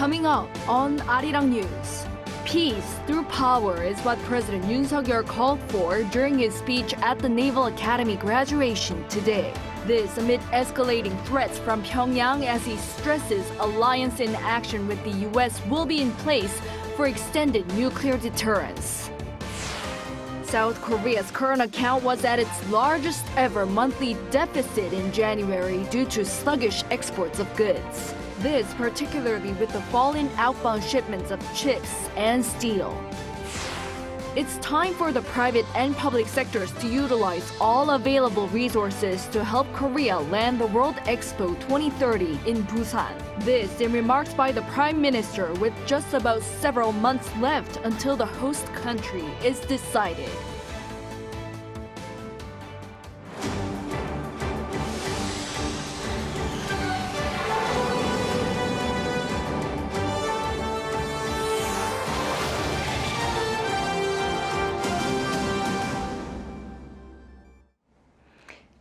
Coming up on Arirang News. Peace through power is what President Yoon called for during his speech at the Naval Academy graduation today. This amid escalating threats from Pyongyang as he stresses alliance in action with the U.S. will be in place for extended nuclear deterrence. South Korea's current account was at its largest ever monthly deficit in January due to sluggish exports of goods. This particularly with the fall in outbound shipments of chips and steel. It's time for the private and public sectors to utilize all available resources to help Korea land the World Expo 2030 in Busan. This in remarks by the Prime Minister with just about several months left until the host country is decided.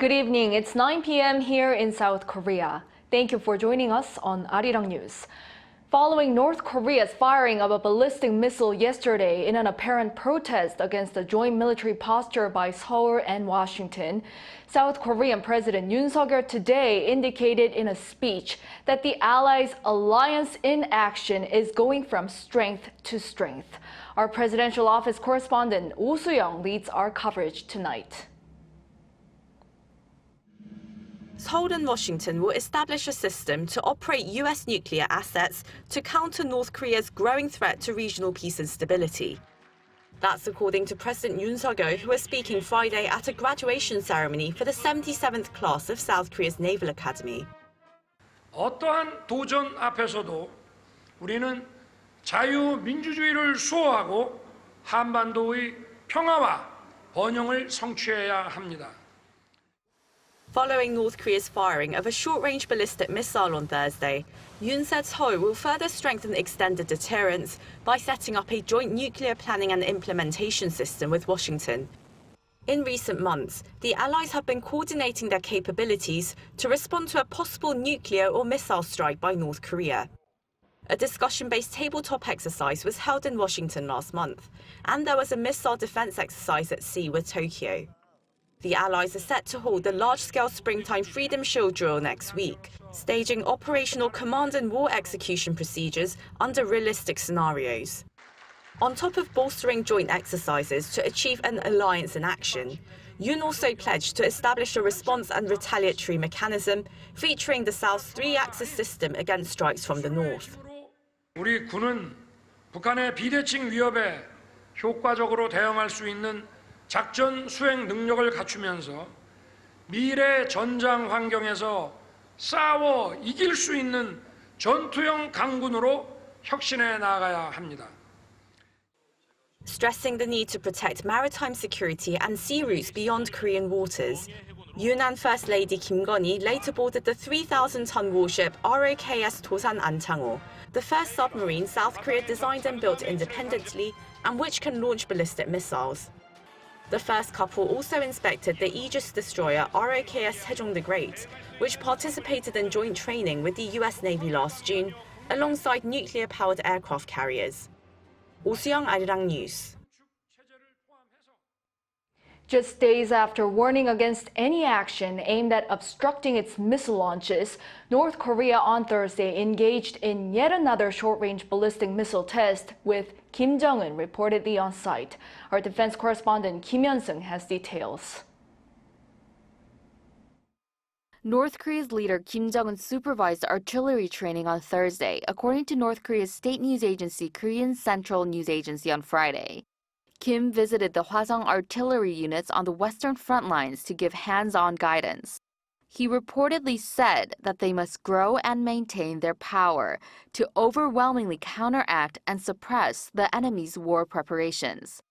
Good evening. It's 9 p.m. here in South Korea. Thank you for joining us on Arirang News. Following North Korea's firing of a ballistic missile yesterday in an apparent protest against the joint military posture by Seoul and Washington, South Korean President Yoon today indicated in a speech that the Allies' alliance in action is going from strength to strength. Our presidential office correspondent Oh Soo-young leads our coverage tonight. Seoul and Washington will establish a system to operate U.S. nuclear assets to counter North Korea's growing threat to regional peace and stability. That's according to President Yoon Suk-yeol, who was speaking Friday at a graduation ceremony for the 77th class of South Korea's Naval Academy. 어떠한 도전 앞에서도 우리는 자유민주주의를 수호하고 한반도의 평화와 번영을 성취해야 합니다. Following North Korea's firing of a short-range ballistic missile on Thursday, Yoon said Seoul will further strengthen extended deterrence by setting up a joint nuclear planning and implementation system with Washington. In recent months, the Allies have been coordinating their capabilities to respond to a possible nuclear or missile strike by North Korea. A discussion-based tabletop exercise was held in Washington last month, and there was a missile defense exercise at sea with Tokyo. The Allies are set to hold the large-scale springtime Freedom Shield drill next week, staging operational command and war execution procedures under realistic scenarios. On top of bolstering joint exercises to achieve an alliance in action, Yoon also pledged to establish a response and retaliatory mechanism featuring the South's three-axis system against strikes from the north. 우리 군은 북한의 비대칭 위협에 효과적으로 대응할 수 있는 작전 수행 능력을 갖추면서 미래 전장 환경에서 싸워 이길 수 있는 전투형 강군으로 혁신해 나가야 합니다. Stressing the need to protect maritime security and sea routes beyond Korean waters, Yunnan First Lady Kim Gon-hee later boarded the 3,000-ton warship ROKS Tosan Anchangho, the first submarine South Korea designed and built independently and which can launch ballistic missiles. The first couple also inspected the Aegis destroyer ROKS Sejong the Great, which participated in joint training with the U.S. Navy last June, alongside nuclear-powered aircraft carriers. Oh Soo-young, Arirang News. Just days after warning against any action aimed at obstructing its missile launches, North Korea on Thursday engaged in yet another short-range ballistic missile test with Kim Jong-un reportedly on site. Our defense correspondent Kim Hyun-sung has details. North Korea's leader Kim Jong-un supervised artillery training on Thursday, according to North Korea's state news agency Korean Central News Agency on Friday. Kim visited the Hwasong artillery units on the western front lines to give hands-on guidance. He reportedly said that they must grow and maintain their power to overwhelmingly counteract and suppress the enemy's war preparations.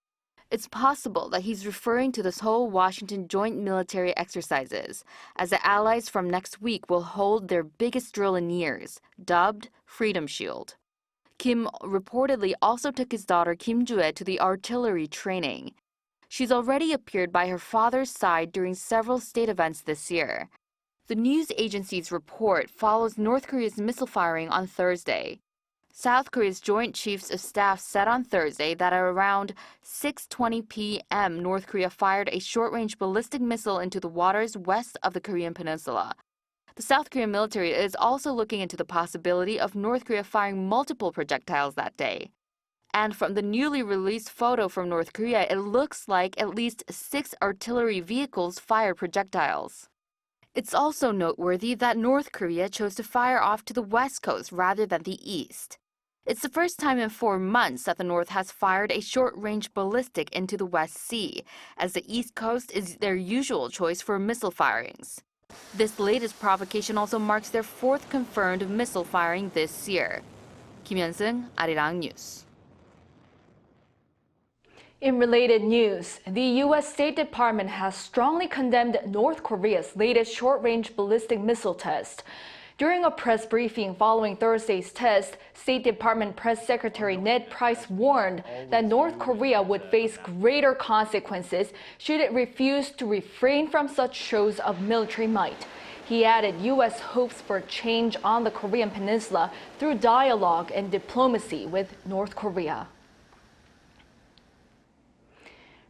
It's possible that he's referring to the Seoul-Washington joint military exercises, as the Allies from next week will hold their biggest drill in years, dubbed Freedom Shield. Kim reportedly also took his daughter Kim Joo-hae to the artillery training. She's already appeared by her father's side during several state events this year. The news agency's report follows North Korea's missile firing on Thursday. South Korea's Joint Chiefs of Staff said on Thursday that at around 6:20 p.m., North Korea fired a short-range ballistic missile into the waters west of the Korean peninsula. The South Korean military is also looking into the possibility of North Korea firing multiple projectiles that day. And from the newly released photo from North Korea, it looks like at least 6 artillery vehicles fired projectiles. It's also noteworthy that North Korea chose to fire off to the west coast rather than the east. It's the first time in 4 months that the North has fired a short-range ballistic into the West Sea, as the East Coast is their usual choice for missile firings. This latest provocation also marks their 4th confirmed missile firing this year. Kim Hyun-sung, Arirang News. In related news, the U.S. State Department has strongly condemned North Korea's latest short-range ballistic missile test. During a press briefing following Thursday's test, State Department Press Secretary Ned Price warned that North Korea would face greater consequences should it refuse to refrain from such shows of military might. He added U.S. hopes for change on the Korean peninsula through dialogue and diplomacy with North Korea.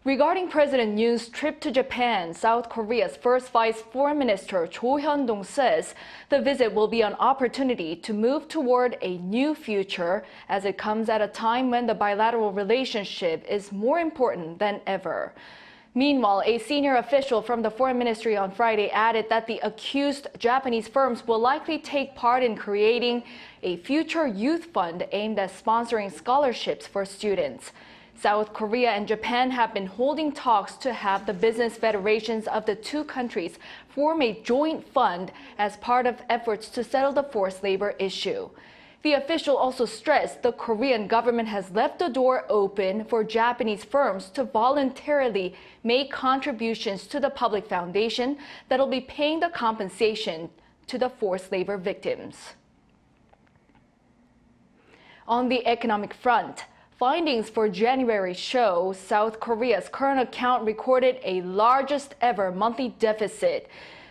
Regarding President Yoon's trip to Japan, South Korea's first Vice Foreign Minister Cho Hyun-dong says the visit will be an opportunity to move toward a new future as it comes at a time when the bilateral relationship is more important than ever. Meanwhile, a senior official from the Foreign Ministry on Friday added that the accused Japanese firms will likely take part in creating a future youth fund aimed at sponsoring scholarships for students. South Korea and Japan have been holding talks to have the business federations of the two countries form a joint fund as part of efforts to settle the forced labor issue. The official also stressed the Korean government has left the door open for Japanese firms to voluntarily make contributions to the public foundation that'll be paying the compensation to the forced labor victims. On the economic front, findings for January show South Korea's current account recorded a largest ever monthly deficit.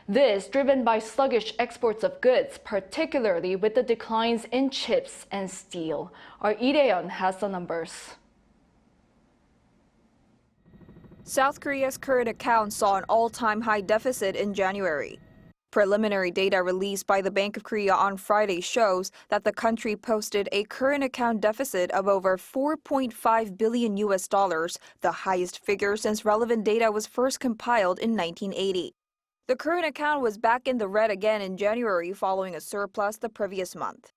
This driven by sluggish exports of goods, particularly with the declines in chips and steel. Our Lee Dae-yeon has the numbers. South Korea's current account saw an all-time high deficit in January. Preliminary data released by the Bank of Korea on Friday shows that the country posted a current account deficit of over $4.5 billion, the highest figure since relevant data was first compiled in 1980. The current account was back in the red again in January following a surplus the previous month.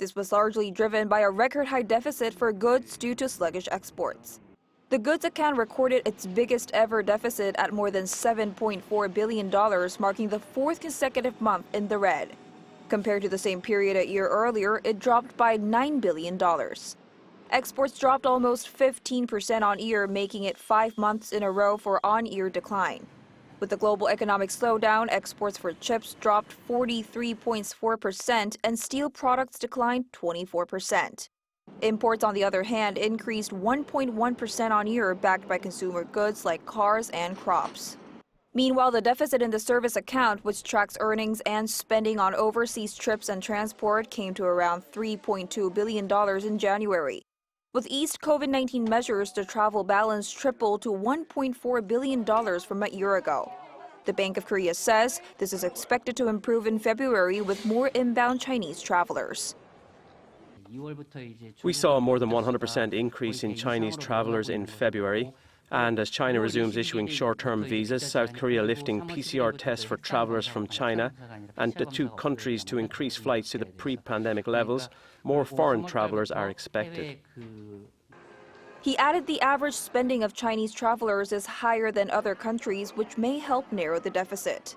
This was largely driven by a record-high deficit for goods due to sluggish exports. The goods account recorded its biggest ever deficit at more than $7.4 billion, marking the 4th consecutive month in the red. Compared to the same period a year earlier, it dropped by $9 billion. Exports dropped almost 15% on year, making it 5 months in a row for on-year decline. With the global economic slowdown, exports for chips dropped 43.4% and steel products declined 24%. Imports, on the other hand, increased 1.1% on year, backed by consumer goods like cars and crops. Meanwhile, the deficit in the service account, which tracks earnings and spending on overseas trips and transport, came to around $3.2 billion in January. With eased COVID-19 measures, the travel balance tripled to $1.4 billion from a year ago. The Bank of Korea says this is expected to improve in February with more inbound Chinese travelers. We saw a more than 100% increase in Chinese travelers in February. And as China resumes issuing short-term visas, South Korea lifting PCR tests for travelers from China, and the two countries to increase flights to the pre-pandemic levels, more foreign travelers are expected. He added the average spending of Chinese travelers is higher than other countries, which may help narrow the deficit.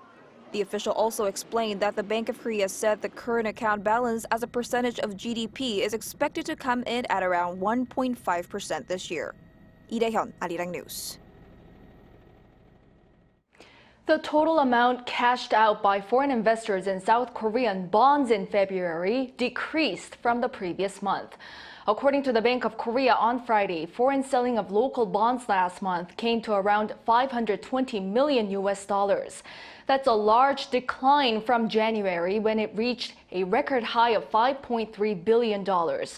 The official also explained that the Bank of Korea said the current account balance as a percentage of GDP is expected to come in at around 1.5% this year. Lee Dae-yeon, Arirang News. The total amount cashed out by foreign investors in South Korean bonds in February decreased from the previous month. According to the Bank of Korea on Friday, foreign selling of local bonds last month came to around $520 million. That's a large decline from January when it reached a record high of $5.3 billion. The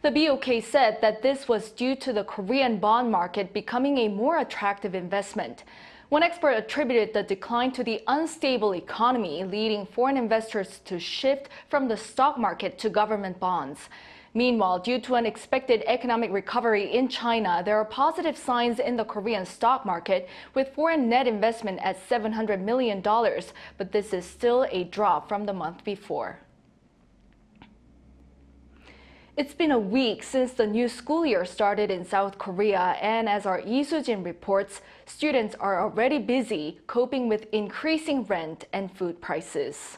BOK said that this was due to the Korean bond market becoming a more attractive investment. One expert attributed the decline to the unstable economy, leading foreign investors to shift from the stock market to government bonds. Meanwhile, due to an expected economic recovery in China, there are positive signs in the Korean stock market, with foreign net investment at $700 million, but this is still a drop from the month before. It's been a week since the new school year started in South Korea, and as our Lee Soo-jin reports, students are already busy coping with increasing rent and food prices.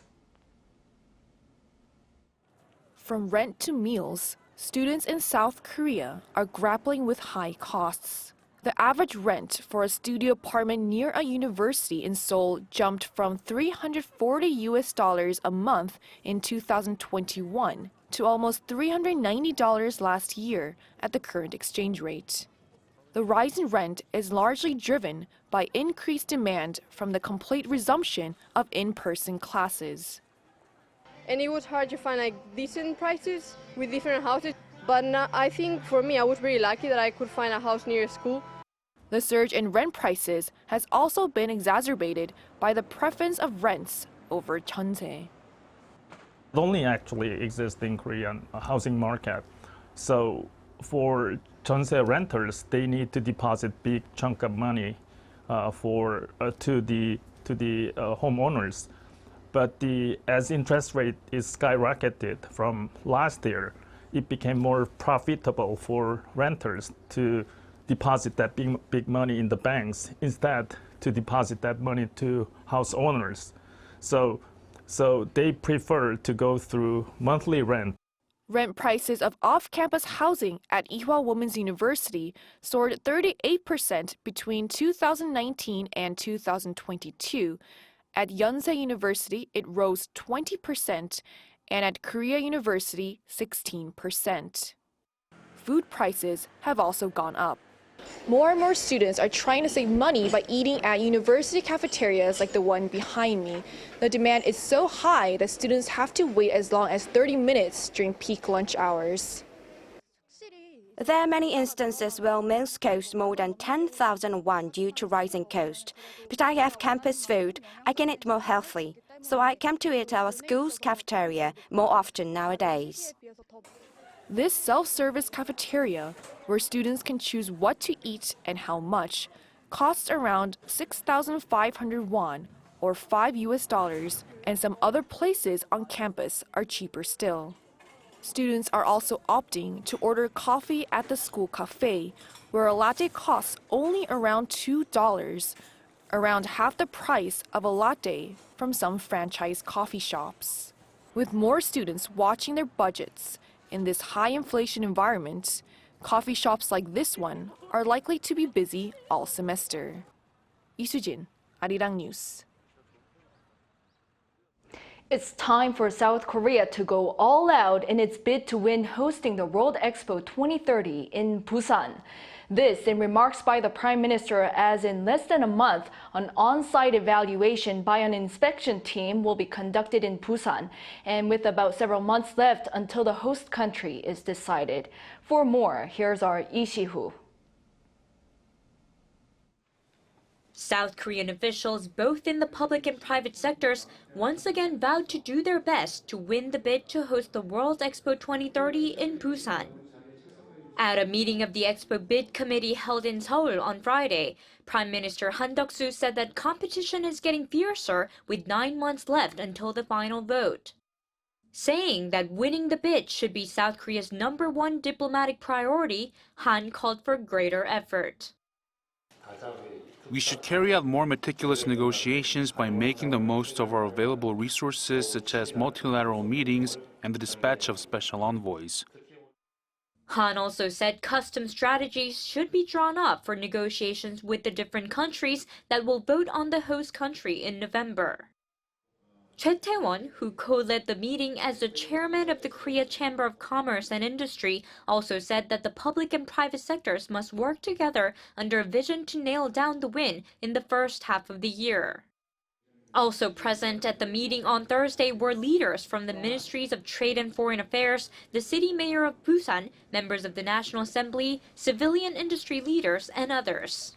From rent to meals, students in South Korea are grappling with high costs. The average rent for a studio apartment near a university in Seoul jumped from $340 a month in 2021 to almost $390 last year at the current exchange rate. The rise in rent is largely driven by increased demand from the complete resumption of in-person classes. And it was hard to find decent prices with different houses. But now, I think for me, I was really lucky that I could find a house near school. The surge in rent prices has also been exacerbated by the preference of rents over jeonse. It only actually exists in Korean housing market. So for jeonse renters, they need to deposit big chunk of money to the homeowners. But as interest rate is skyrocketed from last year, it became more profitable for renters to deposit that big money in the banks instead to deposit that money to house owners. So they prefer to go through monthly rent. Rent prices of off-campus housing at Ewha Women's University soared 38% between 2019 and 2022. At Yonsei University, it rose 20%, and at Korea University, 16%. Food prices have also gone up. More and more students are trying to save money by eating at university cafeterias like the one behind me. The demand is so high that students have to wait as long as 30 minutes during peak lunch hours. There are many instances where meals cost more than 10,000 won due to rising cost. But I have campus food, I can eat more healthy. So I come to eat our school's cafeteria more often nowadays. This self-service cafeteria, where students can choose what to eat and how much, costs around 6,500 won, or $5, and some other places on campus are cheaper still. Students are also opting to order coffee at the school cafe, where a latte costs only around $2, around half the price of a latte from some franchise coffee shops. With more students watching their budgets in this high inflation environment, coffee shops like this one are likely to be busy all semester. Lee Soo-jin, Arirang News. It's time for South Korea to go all out in its bid to win hosting the World Expo 2030 in Busan. This in remarks by the Prime Minister, as in less than a month, an on-site evaluation by an inspection team will be conducted in Busan, and with about several months left until the host country is decided. For more, here's our Lee Si-hoo. South Korean officials, both in the public and private sectors, once again vowed to do their best to win the bid to host the World Expo 2030 in Busan. At a meeting of the Expo Bid Committee held in Seoul on Friday, Prime Minister Han Duck-soo said that competition is getting fiercer with 9 months left until the final vote. Saying that winning the bid should be South Korea's #1 diplomatic priority, Han called for greater effort. We should carry out more meticulous negotiations by making the most of our available resources, such as multilateral meetings and the dispatch of special envoys. Han also said custom strategies should be drawn up for negotiations with the different countries that will vote on the host country in November. Choi Tae-won, who co-led the meeting as the chairman of the Korea Chamber of Commerce and Industry, also said that the public and private sectors must work together under a vision to nail down the win in the first half of the year. Also present at the meeting on Thursday were leaders from the Ministries of Trade and Foreign Affairs, the city mayor of Busan, members of the National Assembly, civilian industry leaders, and others.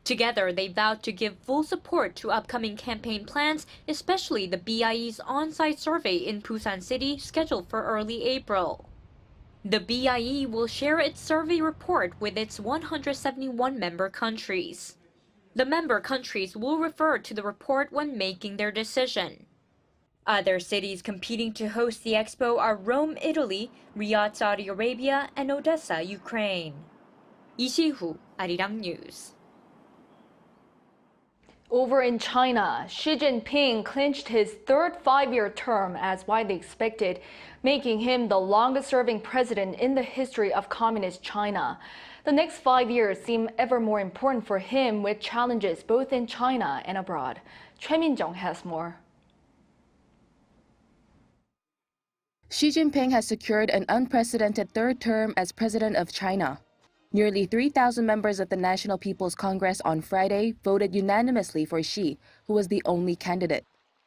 Together, they vowed to give full support to upcoming campaign plans, especially the BIE's on-site survey in Busan City scheduled for early April. The BIE will share its survey report with its 171 member countries. The member countries will refer to the report when making their decision. Other cities competing to host the Expo are Rome, Italy, Riyadh, Saudi Arabia, and Odessa, Ukraine. Lee Si-hoo, Arirang News. Over in China, Xi Jinping clinched his third five-year term as widely expected, making him the longest-serving president in the history of Communist China. The next 5 years seem ever more important for him, with challenges both in China and abroad. Choi Min-jung has more. Xi Jinping has secured an unprecedented third term as president of China. Nearly 3,000 members of the National People's Congress on Friday voted unanimously for Xi, who was the only candidate.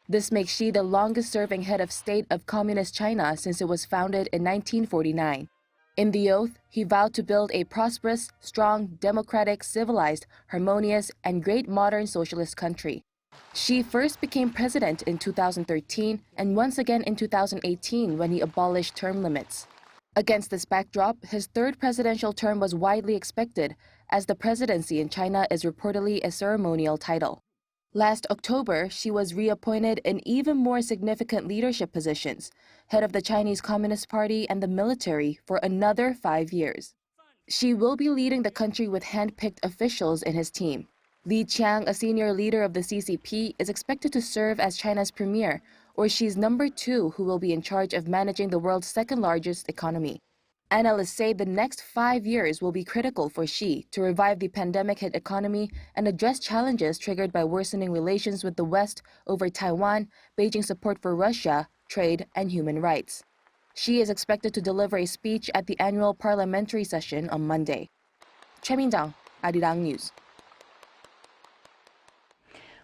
This makes Xi the longest-serving head of state of Communist China since it was founded in 1949. In the oath, he vowed to build a prosperous, strong, democratic, civilized, harmonious, and great modern socialist country. Xi first became president in 2013 and once again in 2018 when he abolished term limits. Against this backdrop, his third presidential term was widely expected, as the presidency in China is reportedly a ceremonial title. Last October, Xi was reappointed in even more significant leadership positions, head of the Chinese Communist Party and the military, for another 5 years. Xi will be leading the country with hand-picked officials in his team. Li Qiang, a senior leader of the CCP, is expected to serve as China's premier, or Xi's number two, who will be in charge of managing the world's second-largest economy. Analysts say the next 5 years will be critical for Xi to revive the pandemic-hit economy and address challenges triggered by worsening relations with the West over Taiwan, Beijing's support for Russia, trade, and human rights. Xi is expected to deliver a speech at the annual parliamentary session on Monday. Choi Min-jung, Arirang News.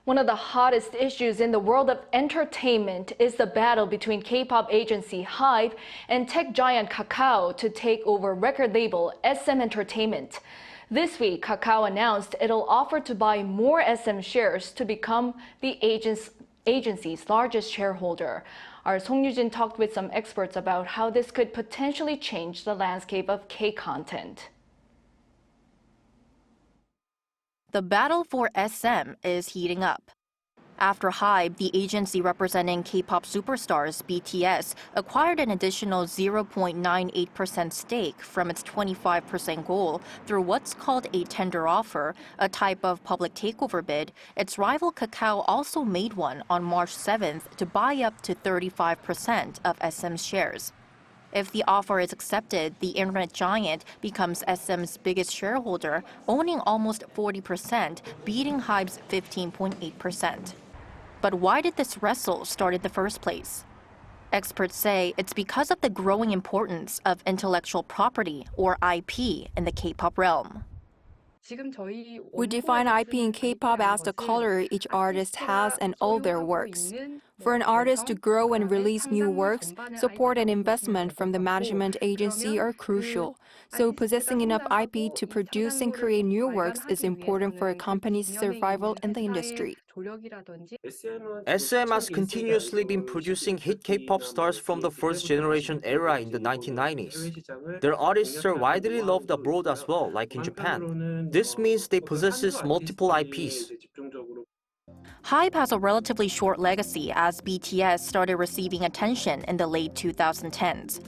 One of the hottest issues in the world of entertainment is the battle between K-pop agency HYBE and tech giant Kakao to take over record label SM Entertainment. This week, Kakao announced it'll offer to buy more SM shares to become the agency's largest shareholder. Our Song Yu-jin talked with some experts about how this could potentially change the landscape of K-content. The battle for SM is heating up. After HYBE, the agency representing K-pop superstars BTS, acquired an additional 0.98% stake from its 25% goal through what's called a tender offer, a type of public takeover bid, its rival Kakao also made one on March 7th to buy up to 35% of SM's shares. If the offer is accepted, the internet giant becomes SM's biggest shareholder, owning almost 40%, beating HYBE's 15.8%. But why did this wrestle start in the first place? Experts say it's because of the growing importance of intellectual property, or IP, in the K-pop realm. We define IP in K-pop as the color each artist has in all their works. For an artist to grow and release new works, support and investment from the management agency are crucial. So possessing enough IP to produce and create new works is important for a company's survival in the industry. SM has continuously been producing hit K-pop stars from the first generation era in the 1990s. Their artists are widely loved abroad as well, like in Japan. This means they possess multiple IPs. HYBE has a relatively short legacy as BTS started receiving attention in the late 2010s.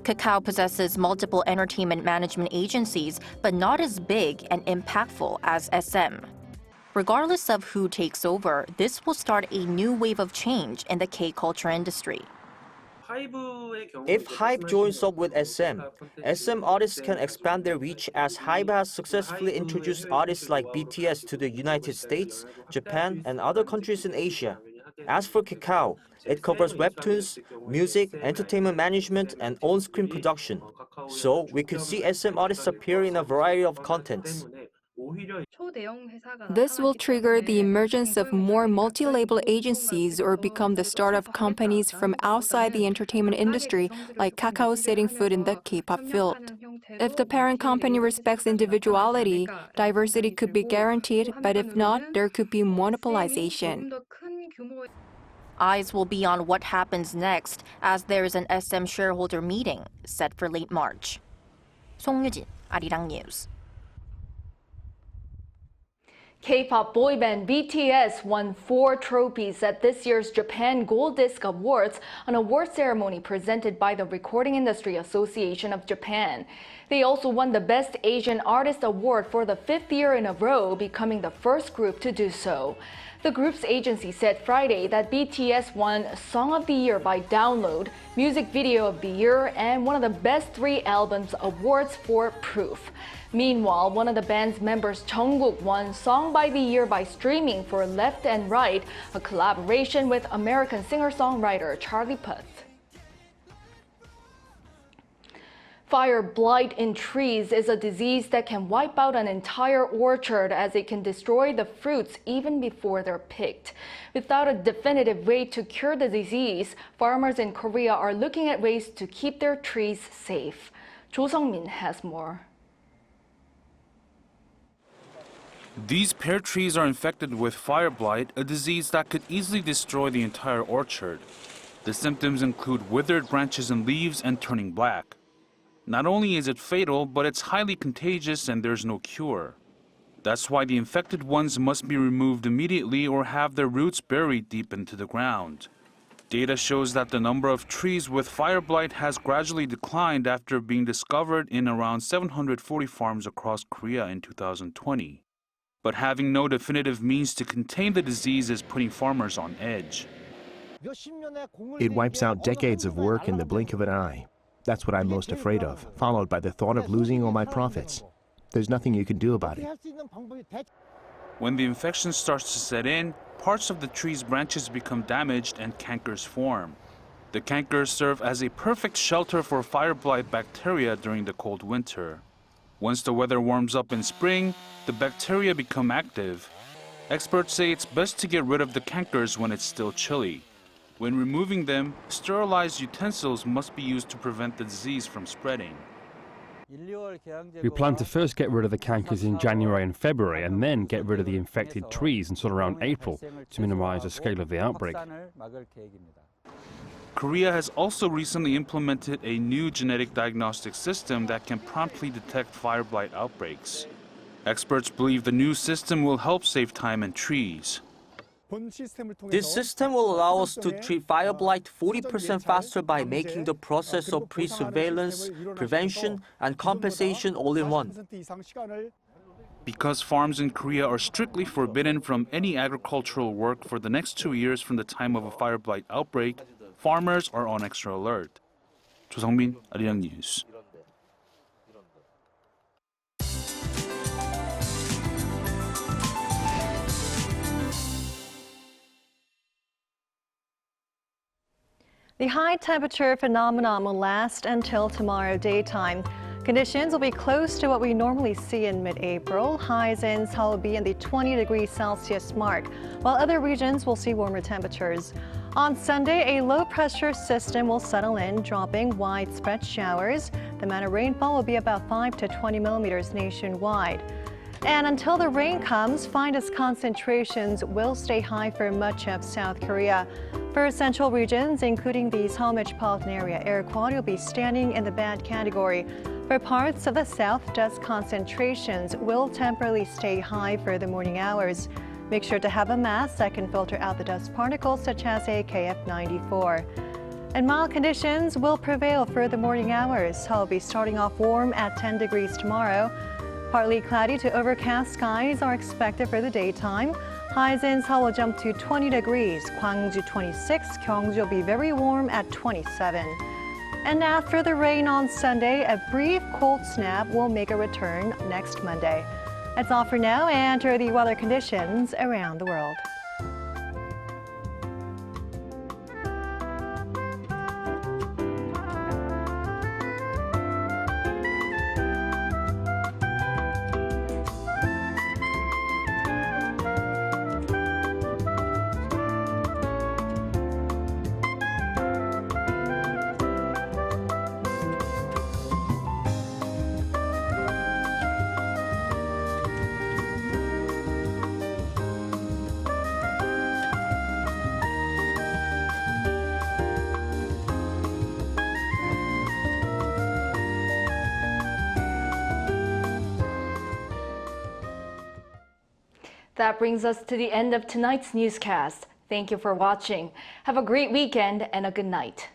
Kakao possesses multiple entertainment management agencies, but not as big and impactful as SM. Regardless of who takes over, this will start a new wave of change in the K-culture industry. If HYBE joins up with SM artists can expand their reach as HYBE has successfully introduced artists like BTS to the United States, Japan, and other countries in Asia. As for Kakao, it covers webtoons, music, entertainment management, and on-screen production. So we could see SM artists appear in a variety of contents. This will trigger the emergence of more multi-label agencies or become the start of companies from outside the entertainment industry, like Kakao setting foot in the K-pop field. If the parent company respects individuality, diversity could be guaranteed, but if not, there could be monopolization. Eyes will be on what happens next, as there is an SM shareholder meeting set for late March. 송유진, Arirang News. K-pop boy band BTS won 4 trophies at this year's Japan Gold Disc Awards, an award ceremony presented by the Recording Industry Association of Japan. They also won the Best Asian Artist Award for the 5th year in a row, becoming the first group to do so. The group's agency said Friday that BTS won Song of the Year by Download, Music Video of the Year, and one of the Best 3 Albums awards for Proof. Meanwhile, one of the band's members, Jong-un, won Song by the Year by streaming for Left and Right, a collaboration with American singer-songwriter Charlie Puth. Fire blight in trees is a disease that can wipe out an entire orchard, as it can destroy the fruits even before they're picked. Without a definitive way to cure the disease, farmers in Korea are looking at ways to keep their trees safe. Jo Sung-min has more. These pear trees are infected with fire blight, a disease that could easily destroy the entire orchard. The symptoms include withered branches and leaves and turning black. Not only is it fatal, but it's highly contagious and there's no cure. That's why the infected ones must be removed immediately or have their roots buried deep into the ground. Data shows that the number of trees with fire blight has gradually declined after being discovered in around 740 farms across Korea in 2020. But having no definitive means to contain the disease is putting farmers on edge. It wipes out decades of work in the blink of an eye. That's what I'm most afraid of, followed by the thought of losing all my profits. There's nothing you can do about it. When the infection starts to set in, parts of the tree's branches become damaged and cankers form. The cankers serve as a perfect shelter for fire blight bacteria during the cold winter. Once the weather warms up in spring, the bacteria become active. Experts say it's best to get rid of the cankers when it's still chilly. When removing them, sterilized utensils must be used to prevent the disease from spreading. We plan to first get rid of the cankers in January and February, and then get rid of the infected trees until around April to minimize the scale of the outbreak. Korea has also recently implemented a new genetic diagnostic system that can promptly detect fire blight outbreaks. Experts believe the new system will help save time and trees. This system will allow us to treat fire blight 40% faster by making the process of pre-surveillance, prevention, and compensation all in one. Because farms in Korea are strictly forbidden from any agricultural work for the next 2 years from the time of a fire blight outbreak, farmers are on extra alert. Jo Sung-min, Arirang News. The high temperature phenomenon will last until tomorrow daytime. Conditions will be close to what we normally see in mid-April. Highs in Seoul will be in the 20 degrees Celsius mark, while other regions will see warmer temperatures. On Sunday, a low-pressure system will settle in, dropping widespread showers. The amount of rainfall will be about 5 to 20 millimeters nationwide. And until the rain comes, fine dust concentrations will stay high for much of South Korea. For central regions, including the Seoul metropolitan area, air quality will be standing in the bad category. For parts of the south, dust concentrations will temporarily stay high for the morning hours. Make sure to have a mask that can filter out the dust particles, such as a KF94. And mild conditions will prevail for the morning hours. Seoul will be starting off warm at 10 degrees tomorrow. Partly cloudy to overcast skies are expected for the daytime. Highs in Seoul will jump to 20 degrees, Gwangju 26, Gyeongju will be very warm at 27. And after the rain on Sunday, a brief cold snap will make a return next Monday. That's all for now, and to the weather conditions around the world. That brings us to the end of tonight's newscast. Thank you for watching. Have a great weekend and a good night.